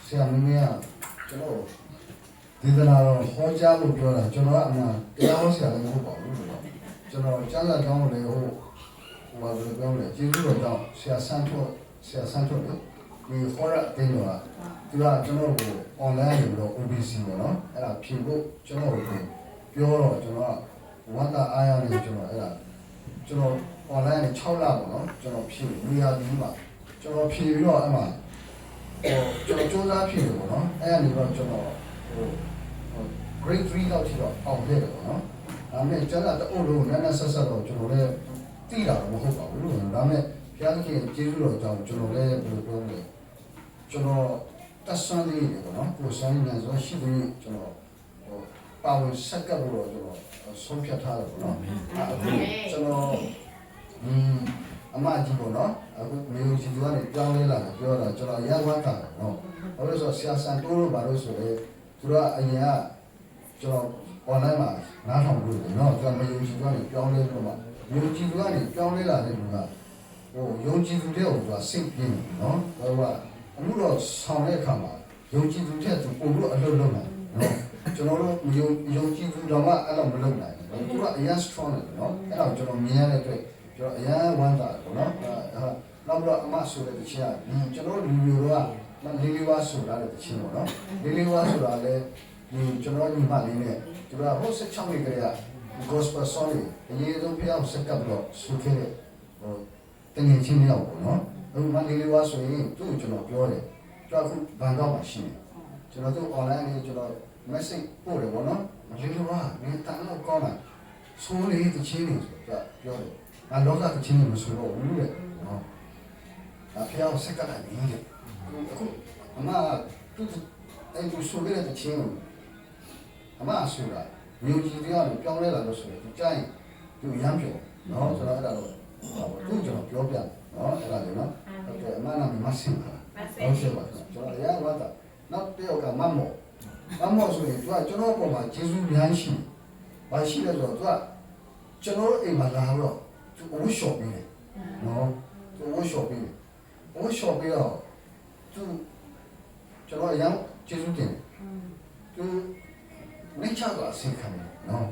ဆရာမင်းကကျွန်တော်ဒီကလာတော့ဟောကြားလို့ပြောတာကျွန်တော်ကအမှတရားဟောဆရာလည်းမဟုတ်ပါဘူးလို့ကျွန်တော်ကျမ်းစာကြောင်းလည်းဟိုဘာလို့ပြောလဲကျေးဇူးတော်ကြောင့်ဆရာဆန်းထွတ်လေဒီဟောရတဲ့တော့သူကကျွန်တော်ကို online လို့ OBC ပေါ့နော်အဲ့ဒါဖြေဖို့ကျွန်တော်ကိုပြောတော့ကျွန်တော်ကဝမ်းသာအားရနေကျွန်တော်အဲ့ဒါကျွန်တော် online နဲ့6လပေါ့နော်ကျွန်တော်ဖြေနေရာပြီးမှကျွန်တော်ဖြေပြီးတော့အဲ့မှာကျွန်တော်စူးစမ်းဖြေတယ်ပေါ့နော်အဲ့ဒါနေတော့ကျွန်တော်ဟို grade 3လောက်ထိတော့အောင်ခဲ့တယ်ပေါ့နော်ဒါပေမဲ့ကျန်တာတအုပ်လုံးနည်းနည်းဆက်တော့ကျွန်တော်လည်းသိတာမဟုတ်ပါဘူးလို့ဒါပေမဲ့ဘုရားသခင်ကျေးဇူးတော်ကြောင့်ကျွန်တော်လည်းဘယ်လိုပြောလဲကျွန်တော်တက်ဆန်းလေးပေါ့နော်ကိုယ်ဆိုင်နေဆိုရှိသေးကျွန်တော်ဟိုပါဝင်ဆက်ကပ်လို့ကျွန်တော်ဆုံးဖြတ်ထားတယ်ပေါ့နော်အခုကျွန်တော်အမကြီးပေါ့နော်အခုမျိုးကြီးကနေပြောင်းလဲလာတယ်ပြောတာကျွန်တော်ရဝမ်းတာတယ်နော်ဘာလို့ဆိုဆရာဆန်တိုးလို့ဘာလို့ဆိုလဲသူကအရင်ကကျွန်တော် online မှာနားထောင်လို့တယ်နော်ကျွန်တော်မျိုးကြီးကနေပြောင်းလဲလို့မှမျိုးကြီးကနေပြောင်းလဲလာတဲ့လူကဟိုယုံကြည်သူတဲ့ဟိုကစိတ်ပြင်းနော်ဟိုကအမှုတော့ဆောင်တဲ့အခါမှာယုံကြည်သူတဲ့သူပို့လို့အလုပ်လုပ်နိုင်နော်ကျွန်တော်တို့ယုံကြည်သူတော့မှအဲ့လိုမလုပ်နိုင်ဘူးသူကအရင် strong တယ်နော်အဲ့တော့ကျွန်တော်မြင်ရတဲ့အတွက်ကျွန်တော်အရင်ဝမ်းသာတယ်နော်နောက်တော့အမဆိုတဲ့ချင်းကကျွန်တော်လူမျိုးတော့လေးလေးဝါဆိုတာတဲ့ချင်းပေါ့နော်လေးလေးဝါဆိုတာလည်းဒီကျွန်တော်ညီမလေးနဲ့သူကဟို16နှစ်ကလေးက gospel song အရေးဆုံးဖျောက်စက်ကပ်တော့ဆုခဲ့တဲ့ဟိုတငယ်ချင်းမျိုးပေါ့နော်အခုမလေးလေးဝါဆိုရင်သူ့ကျွန်တော်ပြောတယ်ကျွန်တော်အခုဘန်ကောက်မှာရှိနေကျွန်တော်တို့ online နဲ့ကျွန်တော် message ပို့တယ်ပေါ့နော်မလေးလေးဝါမင်းတန်းတော့ကောင်းတာဆိုးလေးတချင်းနေဆိုပြောတယ်ငါလောကတချင်းနေမဆိုတော့ဘူးလေနော်အဖျောက်စက်ကပ်တယ်ဒီလေအခုအမသူအဲ့သူဆိုခဲ့တဲ့ချင်းအမဆိုတာမျိုးကြီးတရားကိုပြောင်းလဲလာလို့ဆိုရင်သူကြိုက်သူရမ်းပြောနော်ဆိုတော့အဲ့ဒါတော့သူ့ကျွန်တော်ပြောပြနော်အဲ့ဒါလေနော်ဟုတ်ကဲ့အမနာမဆင်ပါဟုတ်ရှင်းပါကျွန်တော်ရရတာနောက်တယောက်ကမမောဆိုရင်သူကကျွန်တော်ပေါ်မှာကျေးဇူးများရှိပါရှိတယ်ဆိုတော့သူကကျွန်တော်အိမ်မှာလာတော့သူဝှရှော့ပေးတယ်နော်သူဝှရှော့ပေးတယ်ဝှရှော့ပေးတော့သူကျွန်တော်ရမ်းကျေးဇူးတင်သူနေချတော့အဆင်ခံတယ်နော်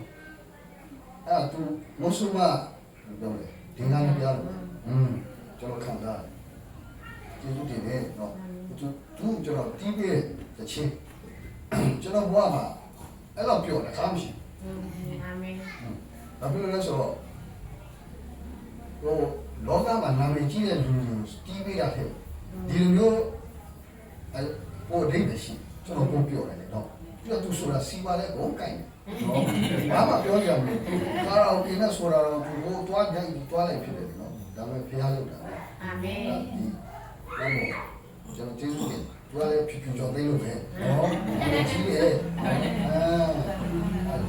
အဲ့သူမဆုမပြောတယ်ဒီနာမပြောတယ်ကျွန်တော်ခံတာကျေးဇူးတင်တယ်နော်သူကျွန်တော်တီးပေးတဲ့ချင်းကျွန်တော်ဘွားမှာအဲ့လိုပြောတယ်ခါမရှိအာမင်ဘာဖြစ်လို့လဲဆိုတော့ဟိုလောကမှာနာမည်ကြီးတဲ့လူတီးပေးရတယ်ဒီလိုမျိုးအဲ့ဟိုဒိတ်ရှိကျွန်တော်ပြောတယ်နော်ပြတ်သူဆိုတာစီပါလဲကိုကိုင်နော်ဘာမှပြောကြမလို့ကာရာအိုကေနဲ့ဆိုတာတော့သူဟိုတွားလိုက်ဖြစ်တယ်နော်ဒါပေမဲ့ဖျားလို့တာအာမင်ကျွန်တော်ကျေးဇူးတင်သူကလည်းဖြစ်ကြောင်းသိလို့ပဲနော်ကြီးရဲ့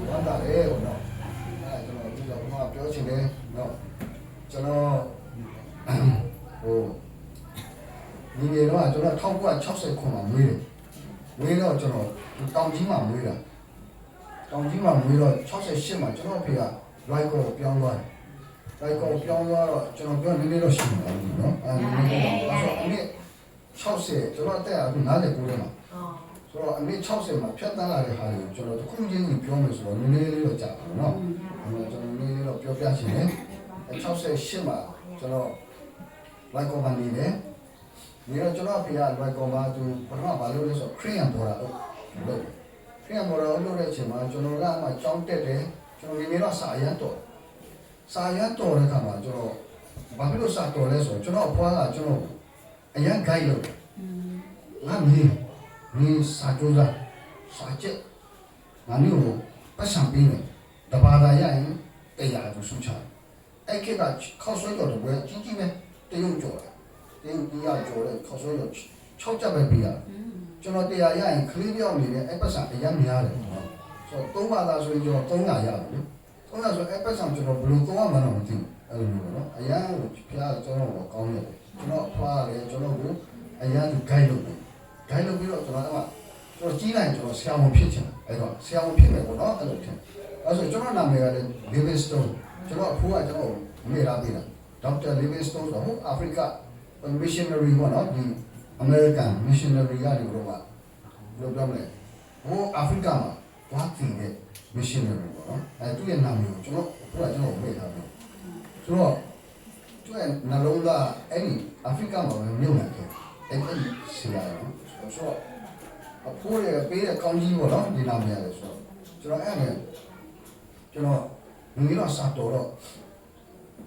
ဝမ်းသာတယ်နော်ကျွန်တော်ဒီတော့ပြောချင်တယ်နော်ကျွန်တော်ဟိုဒီနေ့တော့ကျွန်တော်1960ခုမှာမွေးတယ်မွေးတော့ကျွန်တော်တောင်ကြီးမှာမွေးတာတောင်ကြီးမှာမွေးတော့68မှာကျွန်တော်ဖေက right ကိုပြောင်းသွားတယ် right ကိုပြောင်းသွားတော့ကျွန်တော်ပြောနည်းနည်းတော့ရှိမှာနော်နည်းနည်းတော့ဆိုအနည်း60ကျွန်တော်တက်အခု59ထဲမှာဆိုတော့အနည်း60မှာဖြတ်တန်းလာတဲ့ဟာကိုကျွန်တော်တစ်ခုချင်းကြီးပြောမယ်ဆိုတော့နည်းနည်းလေးတော့ကြာပါတော့ကျွန်တော်နည်းနည်းတော့ပြောပြချင်တယ်68မှာကျွန်တော် right ကိုမှနေတယ်ဒီတော့ကျွန်တော်ဖေက right ကိုမှသူပထမဘာလုပ်လဲဆိုခရီးရန်ပေါ်တာလို့ခရီးရန်ပေါ်တာလို့တဲ့အချိန်မှာကျွန်တော်ကအမှကြောင်းတက်တယ်ကျွန်တော်ဒီနေ့တော့စာရမ်းတော်တဲ့ခါမှာကျွန်တော်ဘာဖြစ်လို့စာတော်လဲဆိုတော့ကျွန်တော်အဖွားကကျွန်တော်အရန်ဂိုက်လို့ငါမင်းစာကြိုးစားစာချက်ငါမျိုးကိုပတ်စံပေးမယ်တဘာသာရရင်တရားသူစုချအဲ့ကခောက်ဆွဲတော်တဲ့ဘယ်ကြီးကြီးပဲတရုတ်ကြော်တယ်တရုတ်ကြီးရကြော်တယ်ခောက်ဆွဲတော်6ချက်ပဲပေးရကျွန်တော်တရားရရင်ခလေးပြောင်းနေတဲ့အဲ့ပတ်စံအရန်များတယ်ဆိုတော့3ဘာသာဆိုရင်ကျွန်တော်300ရတယ်လေ300ဆိုအဲ့ပတ်စံကျွန်တော်ဘယ်လို300မှန်းတော့မသိဘူးအဲ့လိုမျိုးနော်အရန်ကိုဖျားကျွန်တော်ကောင်းတယ်ကျွန်တော်ဖွားတယ်ကျွန်တော်ကိုအရန်ဂိုက်လုပ်ပြီးတော့ကျွန်တော်ကြီးလိုက်ကျွန်တော်ဆရာဝန်ဖြစ်ချင်တယ်အဲ့တော့ဆရာဝန်ဖြစ်မယ်ပေါ့နော်အဲ့လိုထင်အဲ့ဆိုကျွန်တော်နာမည်ကလည်း Livingstone ကျွန်တော်အဖိုးကကျွန်တော်မေးလာသေးတယ်ဒေါက်တာ Livingstone ဆိုတော့အာဖရိက missionary ပေါ့နော်ဒီ American missionary ကနေတော့ လို့ပြောမယ်ဟိုအာဖရိကမှာသွားတင်တဲ့ missionary ပေါ့နော်သူ့ရဲ့နာမည်ကိုကျွန်တော်ဝေ့ထားတယ်ဆိုတော့သူ့ရဲ့နှလုံးသားအဲ့ဒီအာဖရိကမှာပဲမြုပ်နေတယ်အဲ့ဒီဆီလာနော်ဆိုတော့အဖိုးရဲ့ပေးတဲ့ကောင်းကြီးပေါ့နော်ဒီနာမည်ရတယ်ဆိုတော့ကျွန်တော်အဲ့ဒါကျွန်တော်ငွေတော့စာတော်တော့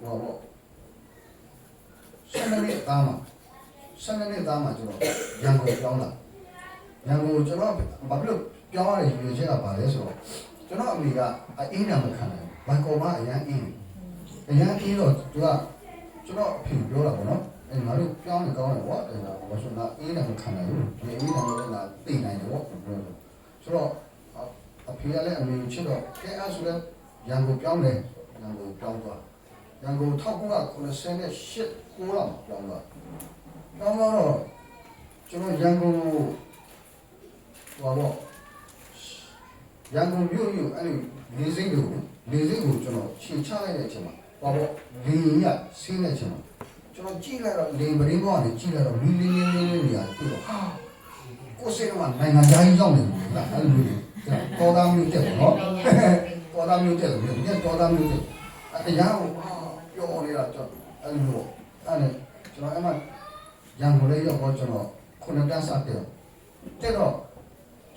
ဟောပေါ့7နှစ်သားမှာကျွန်တော်ရန်ကုန်ပြောင်းလာရန်ကုန်ကျွန်တော်ဘာဖြစ်လို့ပြောင်းရတဲ့ရည်ရွယ်ချက်ကဘာလဲဆိုတော့ကျွန်တော်အမေကအင်းနာမခံနိုင်ဘူးဘန်ကောက်မှာအရန်အင်းတော့သူကကျွန်တော်အဖေပြောတာပေါ့နော်အဲ့ငါတို့ပြောင်းနေကောင်းတယ်ပေါ့အဲ့ဒါဘာဆိုတော့အင်းနာမခံနိုင်ဘူးဒီအင်းနာလည်းလာသိနိုင်တယ်ပေါ့ဆိုတော့အဖေကလည်းအမေချစ်တော့ကဲအဲ့ဆိုတော့ရန်ကုန်ပြောင်းတယ်ရန်ကုန်ပြောင်းသွားရန်ကုန်1998 9လောက်ပြောင်းသွားတော့ကျွန်တော်ရန်ကုန်ဟောပေါ့ရန်ကုန်မြို့အဲ့ဒီနေစိတ်ကိုကျွန်တော်ခြေချလိုက်တဲ့အချိန်မှာဟောပေါ့လေရဆင်းတဲ့အချိန်မှာကျွန်တော်ကြည့်လိုက်တော့လေပရင်းပေါ်ကနေကြည့်လိုက်တော့လီနေရပြီးတော့ဟာကိုယ်စိတ်ကနိုင်ငံသားကြီးရောက်နေတယ်လားအဲ့လိုတော်သားမျိုးတက်နော်တော်သားမျိုးတက်လို့ညတော်သားမျိုးတက်အရာကိုပြောနေတာကျွန်တော်အဲ့လိုအဲ့ကျွန်တော်အဲ့မှာရန်ကုန်လေးရောက်တော့ကျွန်တော်ခုနှစ်တန်းစတက်တော့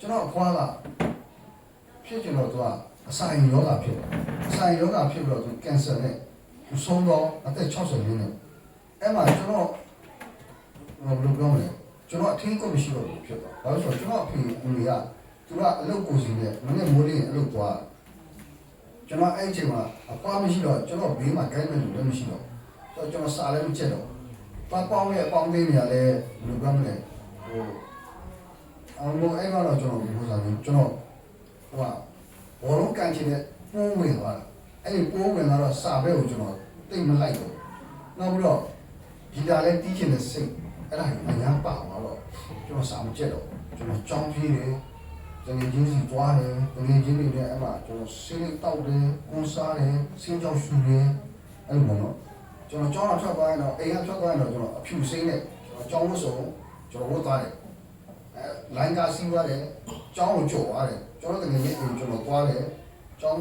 ကျွန်တော်အဖွားကဖြစ်ကျွန်တော်သူကအဆိုင်ယောဂဖြစ်တယ်အဆိုင်ယောဂဖြစ်ပြီးတော့သူကင်ဆာနဲ့သူဆုံးတော့အသက်60နှစ်နဲ့အဲ့မှာကျွန်တော်ဘယ်လိုပြောမလဲကျွန်တော်အထင်းကိုမရှိတော့ဘူးဖြစ်တော့ဘာလို့ဆိုတော့ကျွန်တော်အဖေအမေကသူကအလုပ်ကိုစီနဲ့မနေ့မိုးလေးအလုပ်သွားကျွန်တော်အဲ့အချိန်မှာအဖွားမရှိတော့ကျွန်တော်ဘေးမှာဂိုင်းမဲ့လူလည်းမရှိတော့ကျွန်တော်စားလည်းမချက်တော့ပေါင်းရဲ့အပေါင်းသေးနေရလဲဘယ်လိုပြောမလဲဟိုအောင်လို့အဲ့ကတော့ကျွန်တော်ပြောစားတယ်ကျွန်တော်ဘောလုံးကန်ချင်တဲ့ပိုးဝင်သွားတာအဲ့ဒီပိုးဝင်လာတော့စာဘက်ကိုကျွန်တော်တိတ်မလိုက်တော့နောက်ပြီးတော့ဂီတာလည်းတီးချင်တဲ့စိတ်အဲ့ဒါအများပါသွားတော့ကျွန်တော်စာမချက်တော့ကျွန်တော်ကြောင်းပြေးတယ်တကယ်ချင်းစီသွားတယ်တကယ်ချင်းတွေနဲ့အဲ့မှာကျွန်တော်ဆေးလေးတောက်တယ်ကွန်စားတယ်ဆေးကြောင်ရှူတယ်အဲ့လိုပေါ့နော်ကျွန်တော်ကြောင်းတော့ထွက်သွားရင်တော့အိမ်ကထွက်သွားရင်တော့ကျွန်တော်အဖြူစိမ့်နဲ့ကျွန်တော်ကြောင်းလို့ဆိုကျွန်တော်ဝတ်သွားတယ်လိုင်းကားစီးသွားတယ်ကြောင်းကိုကြော်သွားတယ်ကျွန်တော်တကယ်ချင်းအိမ်ကျွန်တော်သွားတယ်ကြောင်း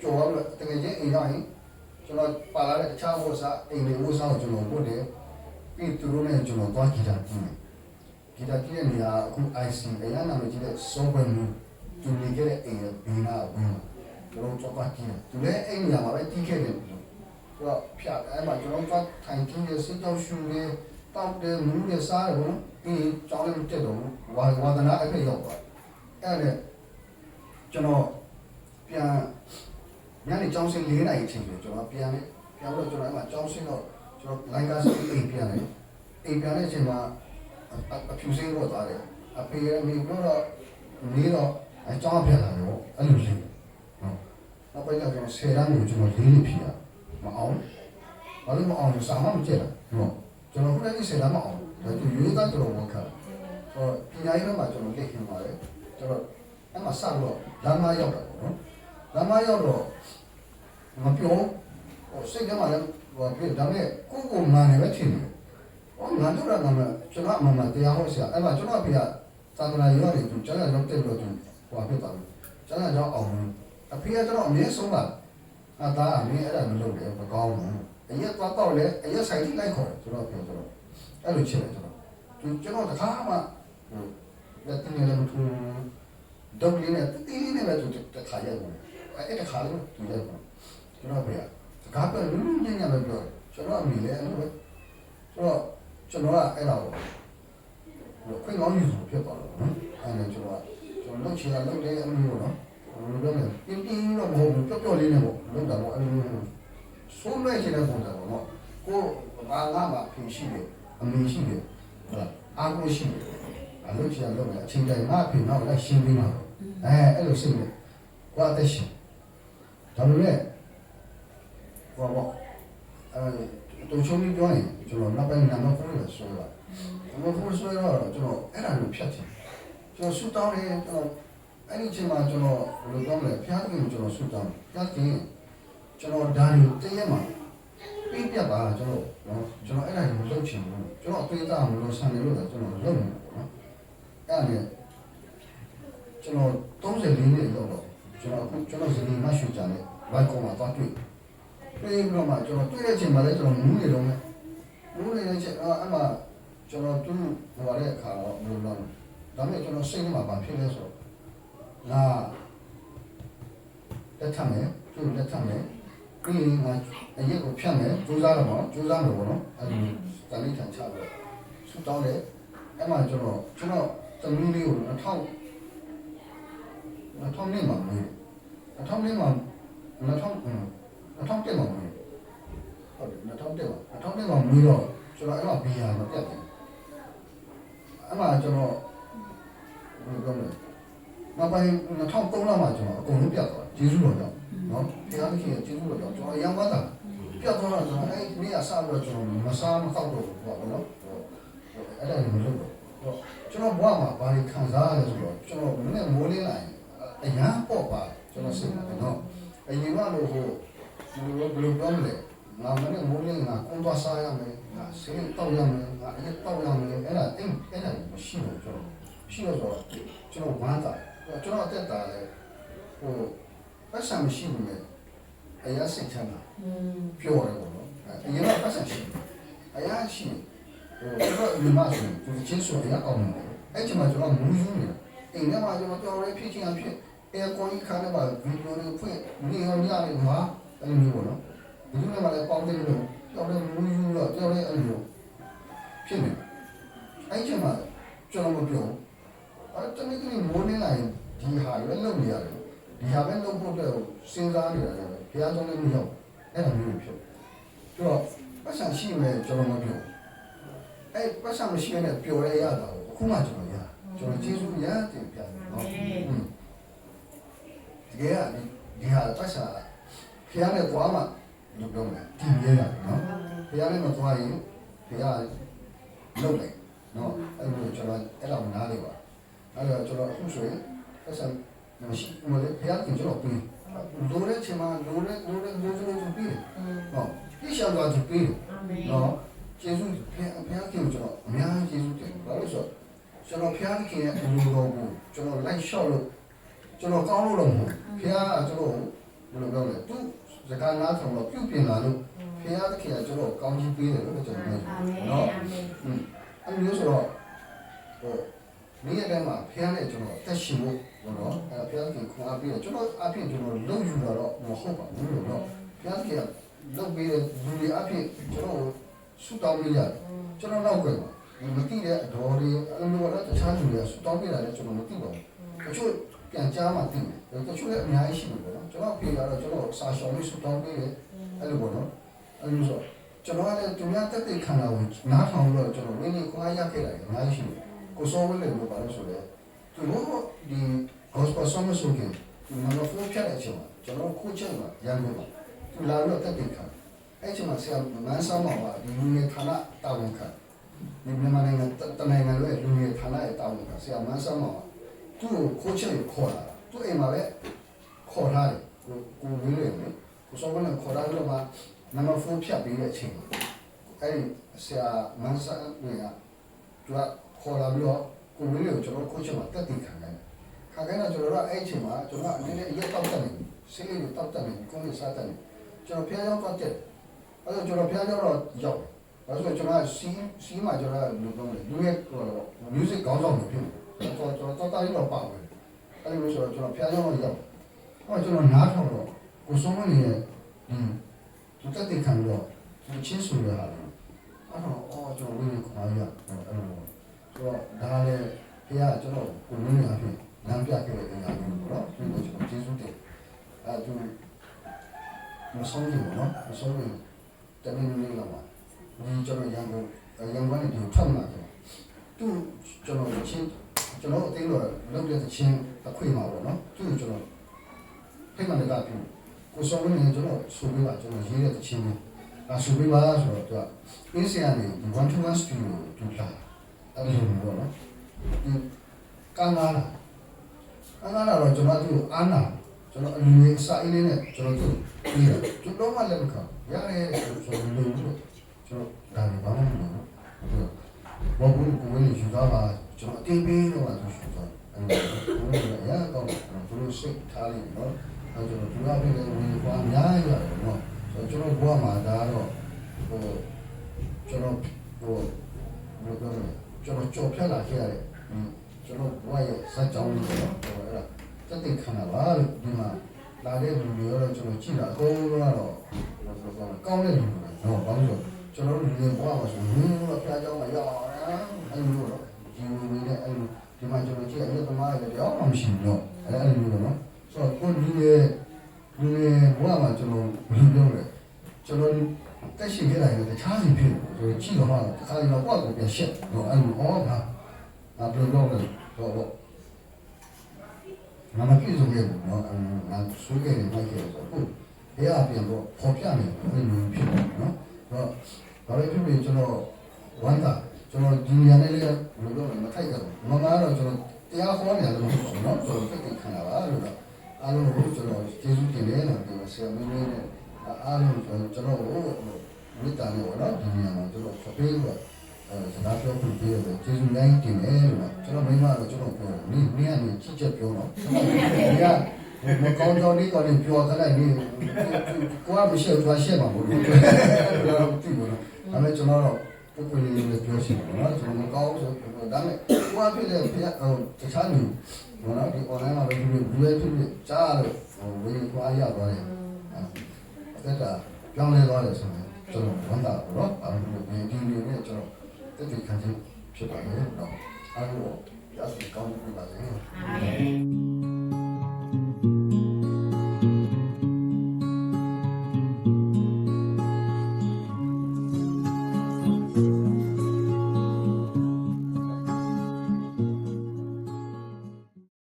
ကြော်သွားလို့တကယ်ချင်းအိမ်ရောက်ရင်ကျွန်တော်ပါလာတဲ့တခြားဝတ်စားအိမ်တွေဝတ်စားကိုကျွန်တော်ဝတ်တယ်ပြီးသူတို့နဲ့ကျွန်တော်သွားကြည့်တာကြည့်တဲ့နေရာအခု IC အရန်နာမကြီးတဲ့ software မျိုးသူနေခဲ့တဲ့အိမ်ရဲ့ဘီနာဝင်ကျွန်တော်ကြောက်ပါကြည့်တယ်သူလည်းအိမ်နေရာမှာပဲတီးခဲ့တယ်တော့ဖြတ်အဲ့မှာကျွန်တော်ကထိုင်ကြည့်ရစစ်ကြောရှူနေတောက်တယ်မူးရစားတယ်ဘောပြီးကြောင်းလည်းမတက်တော့ဝါဒနာအဲ့ဒါရောက်သွားအဲ့ဒါကျွန်တော်ပြန်ညနေကြောင်းစင်း4 နာရီချိန်ဆိုကျွန်တော်ပြန်တော့ကျွန်တော်အဲ့မှာကြောင်းစင်းတော့ကျွန်တော်လိုင်းကားစင်းအိမ်ပြန်တဲ့အချိန်မှာအဖြူစင်းတော့သွားတယ်အဖေရမိတော့နေတော့အကြောင်းပြန်လာတော့အဲ့လိုရှိတယ်နောက်ပိုင်းကျကျွန်တော်10 တန်းကိုကျွန်တော်4 နှစ်ဖြီးရမအောင်ဘာလို့မအောင်လဲစာမမကျက်လားကျွန်တော်ခုနက10 တန်းမအောင်ဒါသူရိုးသားကျွန်တော်ဝန်ခံပညာရေးမှာကျွန်တော်လက်ခံပါတယ်ကျွန်တော်အဲ့မှာစတော့လမ်းမရောက်တာပေါ့နော်လမ်းမရောက်တော့မပြောစိတ်ထဲမှာလည်းပြောဒါပေမဲ့ကိုမှန်တယ်ပဲထင်တယ်ငါတို့ကမှကျွန်တော်အမှန်တရားဟောဆရာအဲ့မှာကျွန်တော်ဖေကသာသနာ့ရောတွေသူကျန်တဲ့လောက်တက်လို့သူဟိုဖြစ်သွားတယ်ကျန်တဲ့ကြောင့်အောင်အဖေကကျွန်တော်အမြဲဆုံးတာဒါအမြဲအဲ့ဒါမလုပ်တယ်မကောင်းဘူးအရက်သွားတော့လေအရက်ဆိုင်လိုက်ခေါ်တယ်ကျွန်တော်ပြောတော့အဲ့လိုချင်တယ်ကျွန်တော်တခါမှလက်တင်လည်းမထူဒုတ်လေးနဲ့တီးလေးနဲ့ပဲသူတခါရိုက်တယ်အဲ့တခါလို့သူရိုက်တယ်ကျွန်တော်ဖေကတခါပဲလူညံ့ညံ့ပဲပြောတယ်ကျွန်တော်အမိလည်းအဲ့လိုပဲဆိုတော့ကျွန်တော်ကအဲ့ဒါကိုခွင့်ကောင်းယူဖြစ်သွားတော့နော်အဲ့ဒါကျွန်တော်လုပ်ချင်တာလုပ်တယ်အမျိုးနော်ဘယ်လိုပြောမလဲပြင်းပြင်းတော့မဟုတ်ဘူးပျော့ပျော့လေးနဲ့ပေါ့လုပ်တာပေါ့အဲ့လိုဆိုးလွဲချင်တဲ့ပုံစံပေါ့နော်ကိုဘာငါမှပြင်ရှိတယ်အမေရှိတယ်ဟုတ်လားအားကိုရှိတယ်အလုပ်ချင်လုပ်တယ်အချိန်တိုင်းငါပြင်တော့လည်းရှင်းပြီးမှာအဲ့လိုစိတ်နဲ့ကိုအသက်ရှင်ဒါပေမဲ့ဟောပေါ့တူချုံပြီးပြောရင်ကျွန်တော်နောက်ပိုင်းနာမဖုန်းလို့ဆိုတော့နာမဖုန်းဆိုတော့ကျွန်တော်အဲ့ဒါကိုဖြတ်ချင်ကျွန်တော်ဆူတောင်းတယ်ကျွန်တော်အဲ့ဒီချိန်မှာကျွန်တော်ဘယ်လိုပြောမလဲဖျားခင်ကျွန်တော်ဆူတောင်းဖျားခင်ကျွန်တော်ဒါကိုတည့်ရမှာပြပြပါကျွန်တော်အဲ့ဒါကိုလုပ်ချင်ဘူးကျွန်တော်အသေးသားမလို့ဆန်နေလို့ကျွန်တော်လုပ်နေပေါ့နော်အဲ့ဒါနဲ့ ကျွန်တော်34နှစ်လောက်တော့ကျွန်တော်ဇနီးမရှိကြတယ်ဘိုက်ကောမှာသွားတွေ့ပြီးတော့မှကျွန်တော်တွေ့တဲ့အချိန်မှာလည်းကျွန်တော်မူးနေတော့မယ်မူးနေတဲ့ချိန်အဲ့မှာကျွန်တော်သူ့ဟိုရတဲ့အခါတော့မလို့တော့ဒါပေမဲ့ကျွန်တော်စိတ်ထဲမှာဘာဖြစ်လဲဆိုတော့ငါလက်ထမယ်သူ့လက်ထမယ်ပြီးရင်ငါအရက်ကိုဖြတ်မယ်ကြိုးစားတော့ကြိုးစားမယ်ပေါ့နော်အဲ့ဒီတန်လေးထန်ချပြီးဆူတောင်းတယ်အဲ့မှာကျွန်တော်သမီးလေးကို2000နဲ့မှာမွေး2000နဲ့မှာ2000တက်မှာမွေးဟုတ်တယ်2000တက်မှာမွေးတော့ကျွန်တော်အဲ့မှာဘီယာမပြတ်တယ်အဲ့မှာကျွန်တော်ဘယ်လိုပြောလဲနောက်ပိုင်း2003လောက်မှာကျွန်တော်အကုန်လုံးပြတ်သွားကျေးဇူးတော်ကြောင့်နော်တရားသခင်ရဲ့ကျေးဇူးတော်ကြောင့်ကျွန်တော်အယံဝါတာပြတ်သွားတော့ကျွန်တော်အဲ့ဒီနေ့ကစပြီးတော့ကျွန်တော်မစားမသောက်တော့ဘူးပေါ့နော်အဲ့ဒါလည်းမလုပ်တော့ကျွန်တော်ဘဝမှာဘာတွေခံစားရလဲဆိုတော့ကျွန်တော်မနေ့မိုးလင်းလာရင်အရန်ပေါ့ပါကျွန်တော်စိတ်မှာနော်အရင်ကလို့ဟိုဘယ်လိုပြောမလဲငါမနေ့မိုးလင်းငါကွန်သွားစားရမယ်ငါစိတ်တောက်ရမယ်ငါအဲ့တောက်ရမယ်အဲ့ဒါမရှိဘူးကျွန်တော်ရှိတော့ကျွန်တော်ဝမ်းသာကျွန်တော်အသက်တာလဲဟိုပတ်စံမရှိဘူးလေအရာစိတ်ချမ်းသာပြောရတယ်ပေါ့နော်အရင်ကပတ်စံရှိအရာရှိဟိုကျွန်တော်ဒီမှာဆိုသူချင်းဆိုရအောင်တယ်အဲ့ချိန်မှာကျွန်တော်မူးယူနေအိမ်ထဲမှာကျွန်တော်တော်ရဲဖြစ်ချင်းအဖြစ်အဲကွန်ကြီးခါနဲ့ပါဗီဒီယိုတွေဖွင့်နေရောညနေမှာအဲ့လိုမျိုးပေါ့နော်ဒီလိုနဲ့မှလည်းပေါင်းတယ်လို့တော်ရဲမူးယူတော့တော်ရဲအဲ့လိုဖြစ်နေအဲ့ချိန်မှာကျွန်တော်မပြောအဲ့တနေ့ကလေးမိုးနေလာရင်ဒီဟာရွက်လုပ်နေရတယ်ဒီဟာပဲလုပ်ဖို့တော့စဉ်းစားနေရတယ်ဘုရားကျောင်းလေးမရောက်အဲ့လိုမျိုးဖြစ်ဆိုတော့ပတ်စံရှိမယ်ကျွန်တော်မပြောအဲ့ပတ်စံမရှိနဲ့ပျော်ရရတာကိုအခုမှကျွန်တော်ကျေးဇူးရတင်ပြတယ်နော်ဒီကဒီဟာပတ်စံဘုရားနဲ့သွားမှလို့ပြောမယ်ဒီရဲတာနော်ဘုရားနဲ့မသွားရင်ဘုရားလုပ်တယ်နော်အဲ့လိုကျွန်တော်အဲ့လိုနားလေးပါအဲ့တော့ကျွန်တော်အခုဆိုရင်ပတ်စံမရှိဘူးလေဘုရားကကျွန်တော်ပြီးလိုတဲ့ချိန်မှာလိုတဲ့ပြီးတယ်ဟုတ်ဒီရှောင်းသွားပြီးပြီနော်ကျေးဇူးဘုရားကကျွန်တော်အများကြီးကျေးဇူးတင်ဘာလို့ဆိုကျွန်တော်ဘုရားခင်ရဲ့အလိုတော်ကိုကျွန်တော်လိုက်လျှောက်လို့ကျွန်တော်ကောင်းလို့တော့မဟုတ်ဘုရားကကျွန်တော်ဘယ်လိုပြောလဲသူစကားနားထောင်တော့ပြုပြင်လာလို့ဘုရားခင်ကကျွန်တော်ကောင်းကြီးပေးတယ်လို့ကျွန်တော်ပြောနော်အဲ့လိုဆိုတော့ဟိုနေ့ရက်တိုင်းမှာဖျားနဲ့ကျွန်တော်တက်ရှင်ဖို့ဘောနော်အဲ့ဖျားကခွန်အားပေးတယ်ကျွန်တော်အဖြစ်ကျွန်တော်လုံယူတာတော့မဟုတ်ပါဘူးလို့နော်ဖျားကလုံပေးတဲ့လူတွေအဖြစ်ကျွန်တော်ဆူတောင်းပေးရတယ်ကျွန်တော်နောက်ကွယ်မသိတဲ့အတော်တွေအဲ့လိုမျိုးတော့တခြားလူတွေဆူတောင်းပေးတာလည်းကျွန်တော်မသိပါဘူးတချို့ပြန်ကြားမှသိတယ်တချို့လည်းအများကြီးရှိတယ်ပေါ့နော်ကျွန်တော်ဖေကတော့ကျွန်တော်စာရှောင်းလေးဆူတောင်းပေးတယ်အဲ့လိုပေါ့နော်အဲ့လိုဆိုကျွန်တော်ကလည်းသူများတက်တဲ့ခန္ဓာကိုနားထောင်လို့ကျွန်တော်နည်းနည်းခွန်အားရခဲ့တယ်အများကြီးရှိတယ်ကိုစောဝဲလေလို့ပါလို့ဆိုတော့သူတို့ဒီ gospel song ဆိုကြတယ်မနက်ဖိုးဖြတ်တဲ့အချိန်မှာကျွန်တော်ခုချက်မှာရန်ကုန်မှာသူလာတော့တက်တဲ့ခါအဲ့ချိန်မှာဆရာမန်းဆောင်မှာဒီလူငယ်ဌာနတာဝန်ခံဒီမြန်မာနိုင်ငံတနိုင်ငံရဲ့လူငယ်ဌာနရဲ့တာဝန်ခံဆရာမန်းဆောင်မှာသူ့ကိုခုချက်ကိုခေါ်လာသူ့အိမ်မှာပဲခေါ်ထားတယ်ကိုဝင်းလေကိုစောဝဲနဲ့ခေါ်လာတော့မှနံပါတ်4ဖြတ်ပြီးတဲ့အချိန်အဲ့ဒီဆရာမန်းဆောင်ကသူကခေါ်လာပြီးတော့ကိုဝင်းလေးကိုကျွန်တော်ကိုချက်မှာတက်တင်ခံတယ်ခံခဲ့တော့ကျွန်တော်တို့အဲ့ချိန်မှာကျွန်တော်အနေနဲ့ရက်တောက်တက်နေဆေးလေးကိုတောက်တက်နေကိုယ်စားတက်နေကျွန်တော်ဖျားရောက်တော့တက်အဲ့တော့ကျွန်တော်ဖျားရောက်တော့ရောက်ဘာလို့ကျွန်တော်စီးမှာကျွန်တော်လူပြောတယ်လူရဲ့ဟို music ကောင်းဆောင်နေဖြစ်တယ်ကျွန်တော်တားရတော့ပါပဲအဲ့လိုဆိုတော့ကျွန်တော်ဖျားရောက်တော့ရောက်ဟောကျွန်တော်နားထောင်တော့ကိုစုံမနေရဲ့သူတက်တင်ခံတော့သူချင်းဆိုရတာအဲ့တော့ကျွန်တော်ဝင်းကိုခေါ်ရအဲ့လိုဆိုတော့ဒါလည်းဘုရားကျွန်တော်ကိုနည်းနည်းအဖြစ်လမ်းပြခဲ့တဲ့အရာမျိုးပေါ့နော်ဒီလိုကျွန်တော်ကျေးဇူးတင်အဲသူမဆုံးဘူးနော်မဆုံးဘူးတမင်လေးလာမှာဒီကျွန်တော်ရန်ကုန်နဲ့ဒီထွက်လာတယ်သူကျွန်တော်ချင်းကျွန်တော်အသိလို့လုပ်တဲ့ချင်းအခွင့်မှာပေါ့နော်သူကျွန်တော်ဖိတ်မှလည်းကပြကိုစောဝင်နေကျွန်တော်ဆိုပြီးပါကျွန်တော်ရေးတဲ့ချင်းဆိုပြီးပါဆိုတော့သူကအင်းစရာနေ 1-to-1 studio တူလာအဲ့လိုမျိုးနော်ကံလာတော့ကျွန်တော်တို့အာနာကျွန်တော်အလူကြီးစာအင်းလေးနဲ့ကျွန်တော်တို့ပြီးတော့ကျွန်တော်မှလည်းမခံရတယ်ကျွန်တော်တို့ကျွန်တော်ဒါလည်းဘာမှမလုပ်ဘူးဘာဘူးကိုယ်ယူတာပါကျွန်တော်အတင်းပေးတော့ဆိုဆိုအဲ့လို လို့ရအောင်ဘလို့စိတ်ထားလိမ့်နော်အဲကျွန်တော်ဒီလောက်ပြည့်တဲ့ဝင်ကွာအများကြီးရတယ်နော်ကျွန်တော်ဘွားမှာဒါတော့ဟိုကျွန်တော်ဟိုဘယ်လိုပြောလဲကျွန်တော်ကြော်ဖြတ်လာခဲ့ရတယ်ကျွန်တော်ဘွားရဲ့စက်ကြောင်းလို့နော်ဟိုအဲ့ဒါတက်တဲ့ခဏပါလို့ဒီမှာလာတဲ့လူတွေတော့ကျွန်တော်ကြည့်တာအကုန်လုံးကတော့ကောင်းတဲ့လူတွေနော်ဘာလို့ကျွန်တော်တို့ဒီဘွားမှာဆိုရင်တော့ဖျားကြောင်းမှာရောက်အဲ့လိုတော့ဒီလိုနဲ့အဲ့လိုဒီမှာကျွန်တော်ကြည့်အဲ့လိုသမားတွေတော့မရှိဘူးတော့အဲ့လိုတော့နော်ဆိုတော့ကိုဒီလေဘွားမှာကျွန်တော်ဘယ်လိုပြောလဲကျွန်တော်တက်ရှိခဲ့တယ်တခြားစီဖြစ်ဆိုကြည့်တော့ဟာတခါတော့ဘွားကိုပြန်ရှက်တော့အဲ့လိုဟောတာဘယ်လိုလုပ်လဲတော့ငါမပြည့်စုံခဲ့ဘူးနော်ငါဆိုးခဲ့တယ်မိုက်ခဲ့ဆိုတော့ဘယ်အပြင်တော့ပေါ်ပြနေတယ်အဲ့လိုဖြစ်တယ်နော်တော့ဘာလို့ဖြစ်ပြီးကျွန်တော်ဝမ်းသာကျွန်တော်ဒီနေရာနဲ့လည်းဘယ်လိုလုပ်လဲမထိုက်တော့မမကတော့ကျွန်တော်တရားဟောနေတယ်လို့ပြောနော်ဆိုတော့တိတ်ခံလာပါလို့တော့အားလုံးကိုကျွန်တော်ကျေးဇူးတင်တယ်လို့ပြောဆရာမင်းလေးနဲ့အားလုံးကျွန်တော်ကိုမိသားစုနော်ဒီနေရာမှာကျွန်တော်ဖပေးလို့စကားပြောပြီးပြီးတော့ကျေးဇူးလိုက်တင်တယ်လို့ကျွန်တော်မိမကတော့ကျွန်တော်ပြောနင်းကနေကြည့်ချက်ပြောတော့ဒီကမကောင်းတော့ဒီကနေပြောသလိုက်နေကိုကမရှိတော့ရှက်မှာမဟုတ်ဘူးဘယ်လိုသိလို့ဒါပေမဲ့ကျွန်တော်တော့ပုဂ္ဂိုလ်လေးတွေပြောရှိတယ်နော်ကျွန်တော်မကောင်းဆိုဒါပေမဲ့ကိုကဖြစ်တဲ့တခြားလူနော်ဒီ online မှာလည်းဒီကြားလို့ဝေခွာရသွားတယ်အဲ့ဒါပြောင်းလဲသွားတယ်ဆိုရင်ကျွန်တော်ဝန်တာတော့အဲ့လိုဒီလိုနဲ့ကျွန်တော်တက်တဲ့ခံစားဖြစ်ပါတယ်နော်အဲ့လိုရရှိကောင်းပြီပါလေ